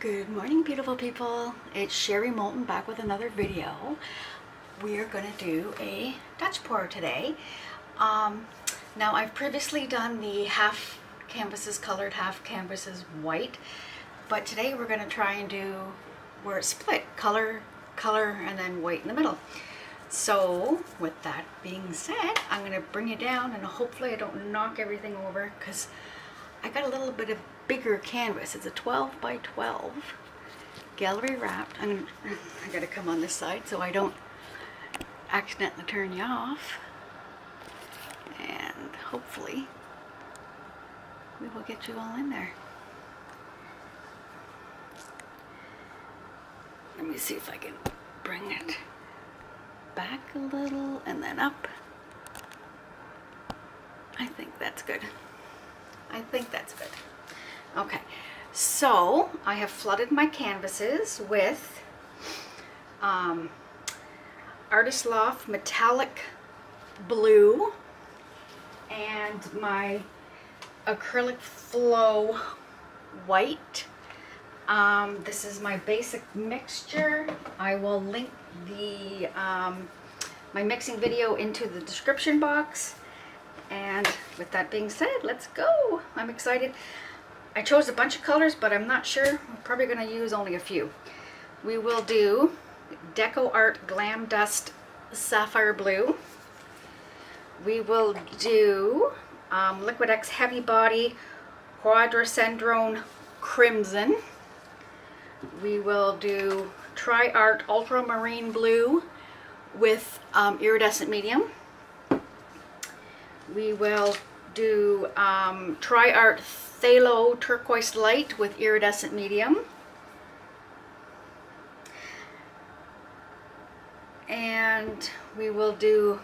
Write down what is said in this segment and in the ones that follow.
Good morning, beautiful people. It's Sherry Moulton back with another video. We are going to do a Dutch pour today. Now I've previously done the half canvases colored, half canvases white, but today we're going to try and do where it's split, color, and then white in the middle. So with that being said, I'm going to bring you down and hopefully I don't knock everything over because I got a little bit of bigger canvas. It's a 12 by 12 gallery wrapped. I gotta come on this side so I don't accidentally turn you off, and hopefully we will get you all in there. Let me see if I can bring it back a little and then up. I think that's good. I think that's good. Okay, so I have flooded my canvases with Artist Loft metallic blue and my acrylic flow white. This is my basic mixture. I will link the my mixing video into the description box. And with that being said, let's go. I'm excited. I chose a bunch of colors, but I'm not sure. I'm probably going to use only a few. We will do DecoArt Glam Dust Sapphire Blue. We will do Liquitex Heavy Body Quinacridone Crimson. We will do DecoArt Ultramarine Blue with Iridescent Medium. We will do DecoArt Phthalo Turquoise Light with Iridescent Medium. And we will do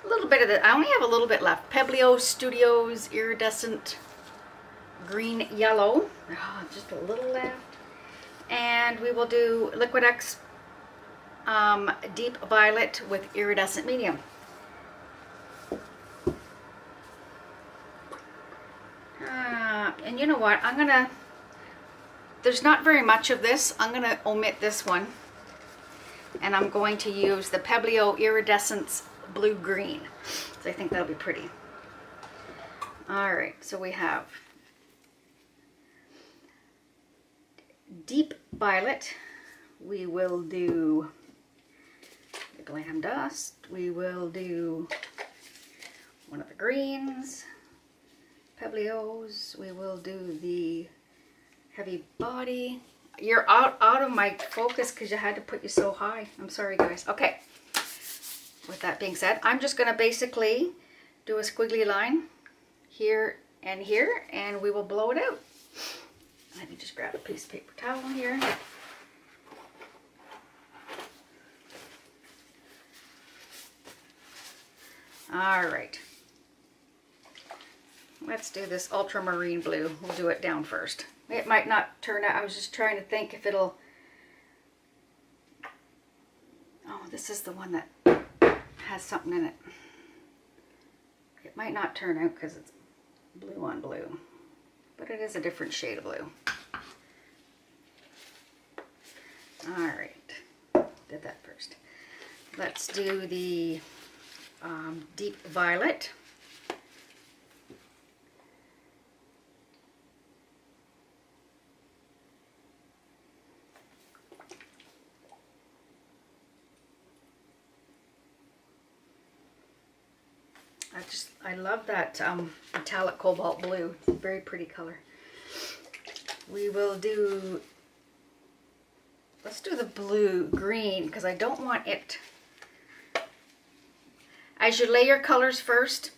a little bit of the, I only have a little bit left, Pebeo Studios Iridescent Green Yellow. Oh, just a little left. And we will do Liquitex Deep Violet with Iridescent Medium. And you know what, I'm gonna, there's not very much of this. I'm gonna omit this one, and I'm going to use the Pebeo Iridescent Blue Green. So I think that'll be pretty. Alright, so we have Deep Violet. We will do the Glam Dust. We will do one of the greens. Pebeos. We will do the Heavy Body. You're out of my focus because you had to put you so high. I'm sorry, guys. Okay. With that being said, I'm just going to basically do a squiggly line here, and we will blow it out. Let me just grab a piece of paper towel here. All right. Let's do this ultramarine blue. We'll do it down first. It might not turn out. I was just trying to think if it'll... Oh, this is the one that has something in it. It might not turn out because it's blue on blue, but it is a different shade of blue. All right, did that first. Let's do the Deep Violet. I love that metallic cobalt blue. It's a very pretty color. We will do, let's do the blue green because I don't want it. As you lay your colors first,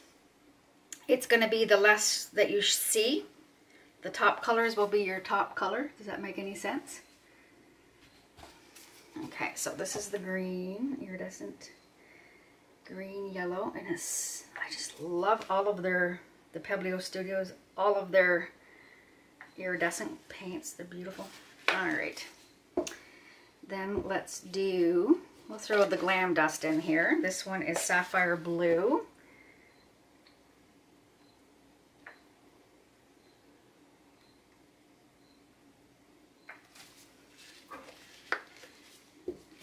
it's going to be the less that you see. The top colors will be your top color. Does that make any sense? Okay, so this is the green, iridescent green yellow, and it's, I just love all of the Pebeo Studios, all of their iridescent paints. They're beautiful. All right, then let's do, we'll throw the Glam Dust in here. This one is Sapphire Blue.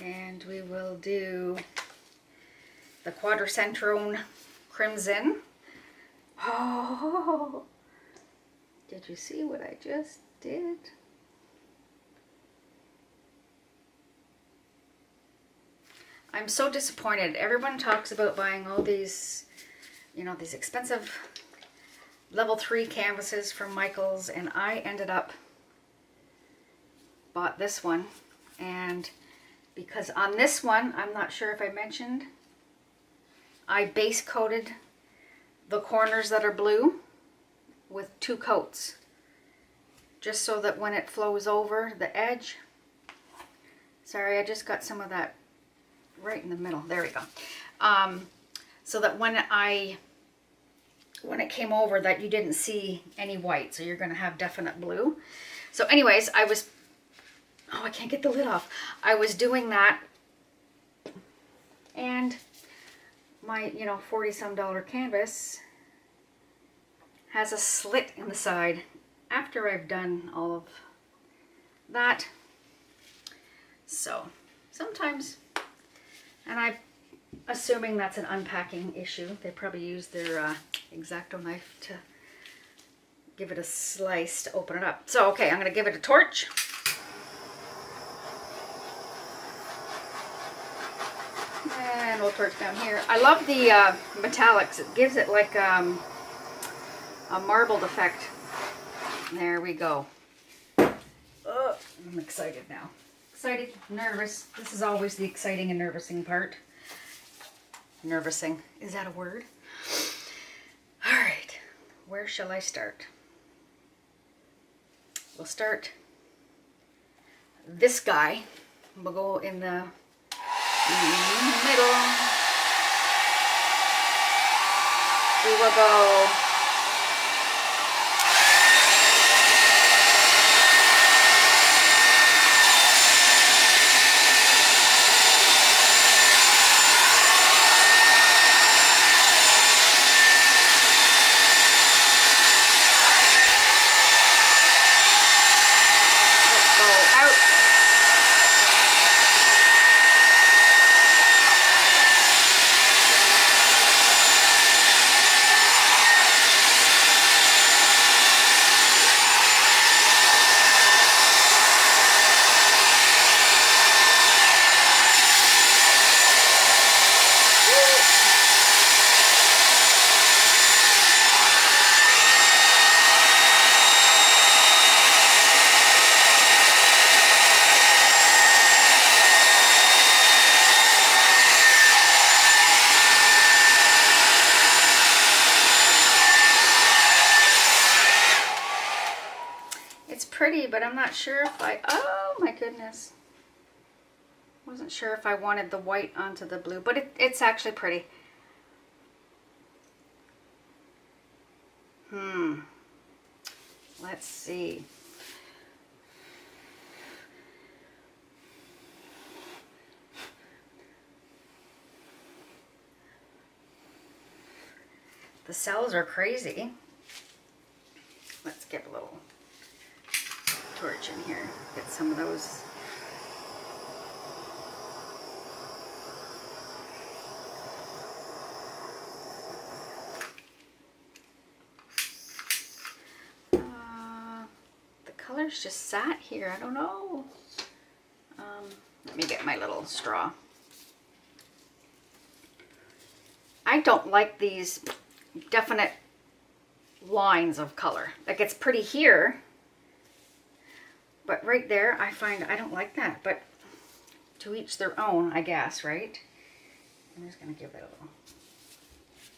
And we will do the Quadricentrone Crimson. Oh, did you see what I just did? I'm so disappointed. Everyone talks about buying all these, you know, these expensive level 3 canvases from Michaels, and I ended up bought this one. And because on this one, I'm not sure if I mentioned, I base coated the corners that are blue with 2 coats, just so that when it flows over the edge, sorry, I just got some of that right in the middle, there we go, so that when it came over, that you didn't see any white, so you're going to have definite blue. So anyways, I was, oh, I can't get the lid off. I was doing that, and my, you know, $40-some canvas has a slit in the side after I've done all of that. So sometimes, and I'm assuming that's an unpacking issue. They probably use their X-Acto knife to give it a slice to open it up. So okay, I'm going to give it a torch. And we'll torch down here. I love the metallics. It gives it like a marbled effect. There we go. Oh, I'm excited now. Excited, nervous. This is always the exciting and nervousing part. Nervousing. Is that a word? All right. Where shall I start? We'll start this guy. We'll go in the middle. We will go pretty, but I'm not sure if I, oh my goodness. Wasn't sure if I wanted the white onto the blue, but it's actually pretty. Let's see. The cells are crazy. Let's get a little torch in here, get some of those. The colors just sat here, I don't know. Let me get my little straw. I don't like these definite lines of color. Like, it's pretty here, but right there, I find I don't like that, but to each their own, I guess, right? I'm just going to give it a little,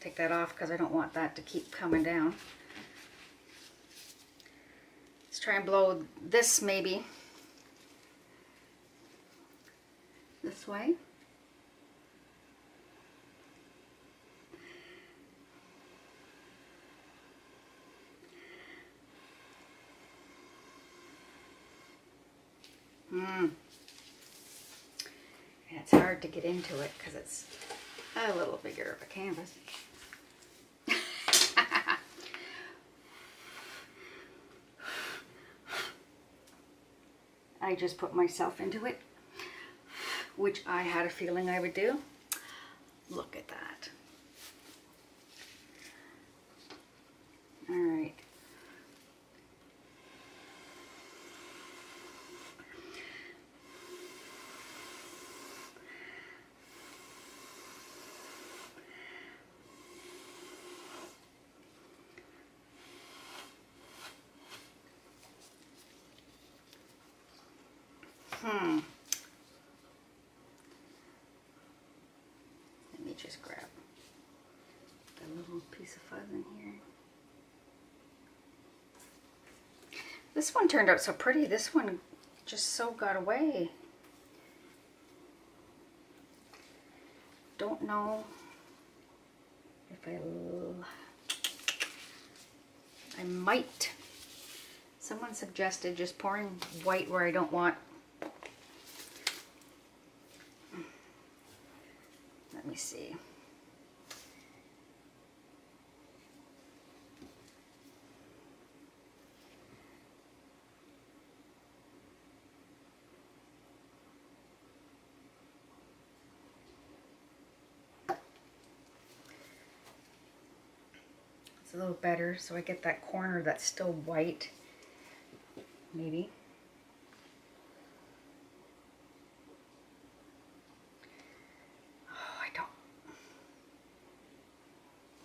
take that off because I don't want that to keep coming down. Let's try and blow this maybe this way. It's hard to get into it because it's a little bigger of a canvas. I just put myself into it. which I had a feeling I would do. Look at that. All right. Let me just grab a little piece of fuzz in here. This one turned out so pretty. This one just so got away. Don't know if I might. Someone suggested just pouring white where I don't want. Let me see. It's a little better, so I get that corner that's still white, maybe.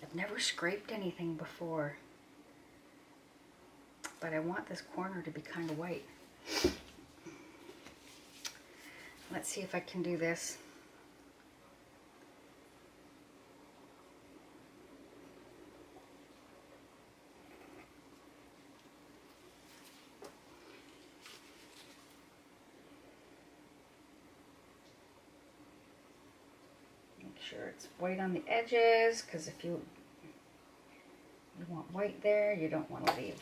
I've never scraped anything before, but I want this corner to be kind of white. Let's see if I can do this. Make sure it's white on the edges, because if you want white there, you don't want to leave.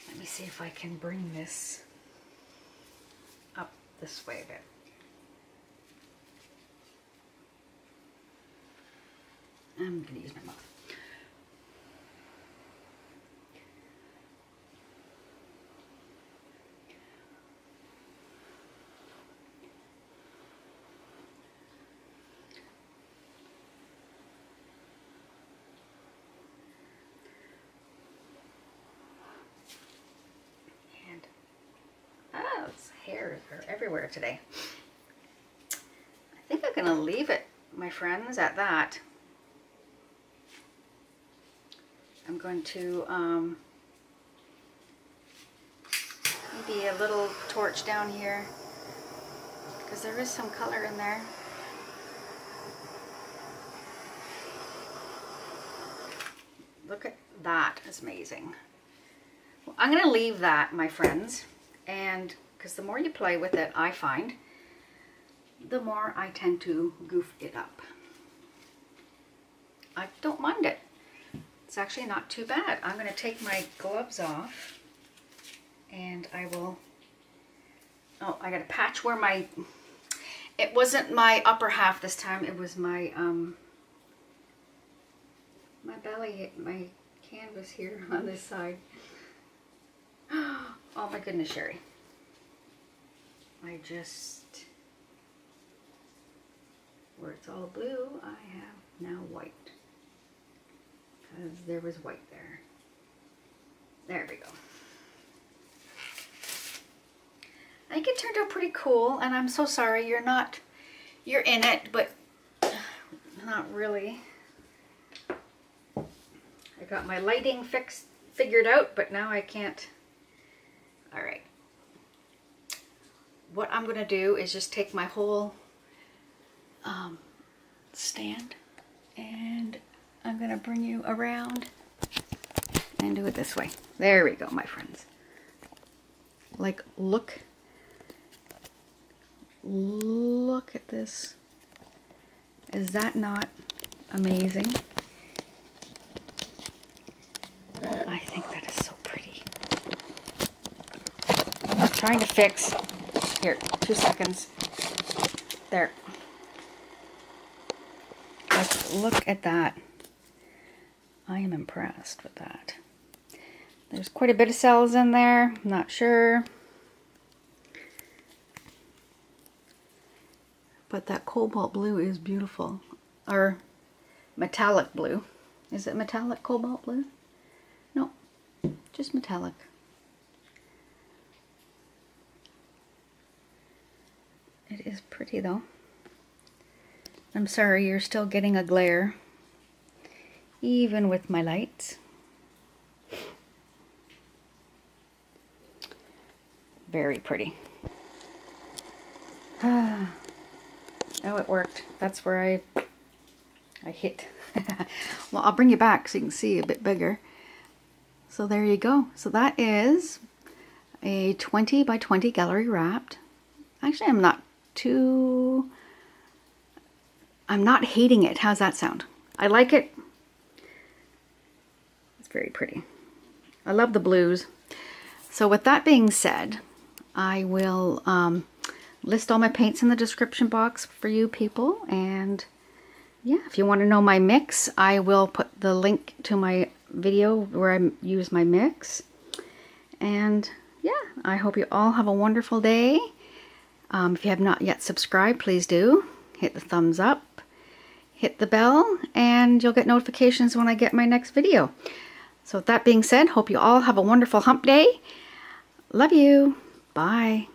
Let me see if I can bring this up this way a bit. I'm going to use my mouth. Hairs are everywhere today. I think I'm gonna leave it, my friends, at that. I'm going to maybe a little torch down here, because there is some color in there. Look at that, it's amazing. Well, I'm gonna leave that, my friends, and because the more you play with it, I find, the more I tend to goof it up. I don't mind it. It's actually not too bad. I'm going to take my gloves off, and I will, oh, I got to patch where my, it wasn't my upper half this time, it was my, my belly, my canvas here on this side. Oh my goodness, Sherry. I just, where it's all blue, I have now white, because there was white there. There we go. I think it turned out pretty cool, and I'm so sorry you're in it, but not really. I got my lighting figured out, but now I can't. All right. What I'm going to do is just take my whole stand, and I'm going to bring you around and do it this way. There we go, my friends. Like, look at this. Is that not amazing? I think that is so pretty. I'm trying to fix. Here, 2 seconds. There. Like, look at that. I am impressed with that. There's quite a bit of cells in there. I'm not sure. But that cobalt blue is beautiful. Or metallic blue. Is it metallic cobalt blue? No, just metallic. It is pretty though. I'm sorry, you're still getting a glare, even with my lights. Very pretty. Oh, it worked. That's where I hit. Well, I'll bring you back so you can see a bit bigger. So there you go. So that is a 20 by 20 gallery wrapped. Actually, I'm not hating it. How's that sound? I like it. It's very pretty. I love the blues. So with that being said, I will list all my paints in the description box for you people. And yeah, if you want to know my mix, I will put the link to my video where I use my mix. And yeah, I hope you all have a wonderful day. If you have not yet subscribed, please do. Hit the thumbs up, hit the bell, and you'll get notifications when I get my next video. So with that being said, hope you all have a wonderful hump day. Love you. Bye.